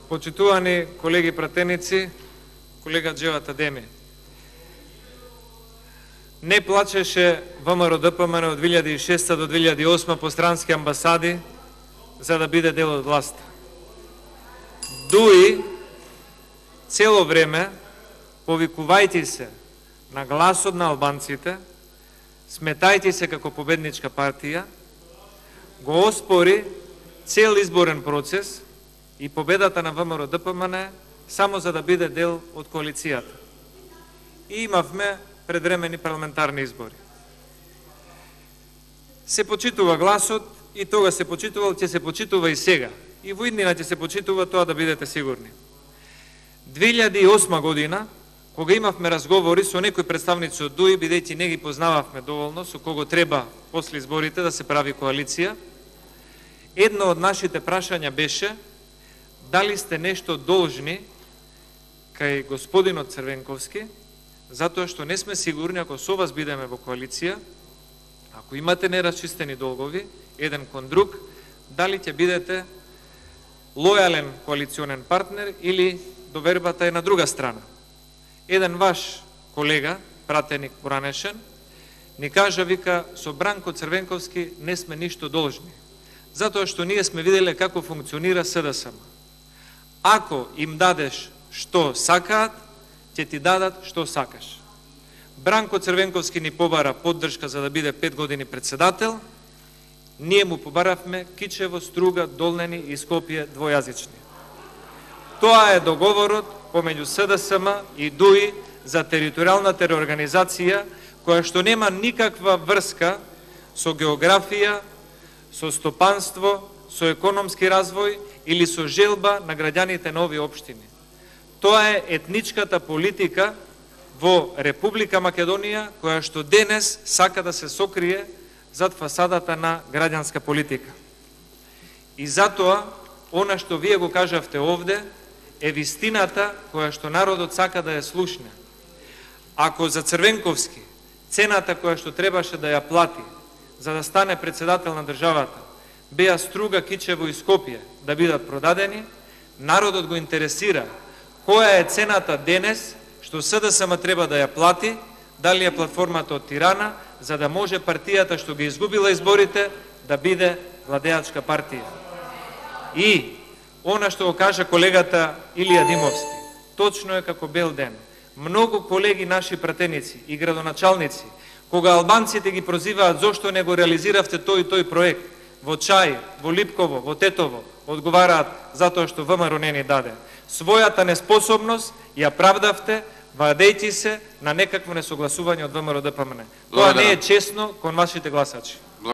Почитувани колеги пратеници, колега Джеват Адеми. Не плачеше ВМРО ДПМН од 2006 до 2008 по странски амбасади за да биде дел од власта. Дуи цело време, повикувајте се на гласот на албанците, сметајте се како победничка партија, го оспори цел изборен процес и победата на ВМРО ДПМН само за да биде дел од коалицијата. И имавме предвремени парламентарни избори. Се почитува гласот и тога се почитувал, ќе се почитува и сега. И во иднина ќе се почитува, тоа да бидете сигурни. 2008 година, кога имавме разговори со некои представници од ДУИ, бидејќи не ги познававме доволно, со кого треба после изборите да се прави коалиција, едно од нашите прашања беше дали сте нешто должни кај господинот Црвенковски, затоа што не сме сигурни ако со вас бидеме во коалиција, ако имате неразчистени долгови, еден кон друг, дали ќе бидете лојален коалиционен партнер или довербата е на друга страна. Еден ваш колега, пратеник поранешен, ни кажа, вика, со Бранко Црвенковски не сме ништо должни, затоа што ние сме виделе како функционира СДСМ. Ако им дадеш што сакаат, ќе ти дадат што сакаш. Бранко Црвенковски ни побара поддршка за да биде 5 години председател, ние му побаравме Кичево, Струга, Долнени и Скопје двојазични. Тоа е договорот помеѓу СДСМ и ДУИ за територијалната реорганизација, која што нема никаква врска со географија, со стопанство, со економски развој или со желба на граѓаните на овие општини. Тоа е етничката политика во Република Македонија, која што денес сака да се сокрие зад фасадата на граѓанска политика. И затоа, она што вие го кажавте овде, е вистината која што народот сака да ја слушне. Ако за Црвенковски цената која што требаше да ја плати за да стане председател на државата беа Струга, Кичево и Скопје да бидат продадени, народот го интересира која е цената денес што СДСМ треба да ја плати, дали е платформата од Тирана, за да може партијата што ги изгубила изборите да биде владеачка партија. И она што го кажа колегата Илија Димовски, точно е како бел ден. Многу колеги наши пратеници и градоначалници, кога албанците ги прозиваат зошто не го реализиравте тој и тој проект, во Чај, во Липково, во Тетово, одговараат затоа што ВМРО не ни даде. Својата неспособност ја правдавте, вадејќи се на некакво несогласување од ВМРО ДПМН. Тоа не е честно кон вашите гласачи.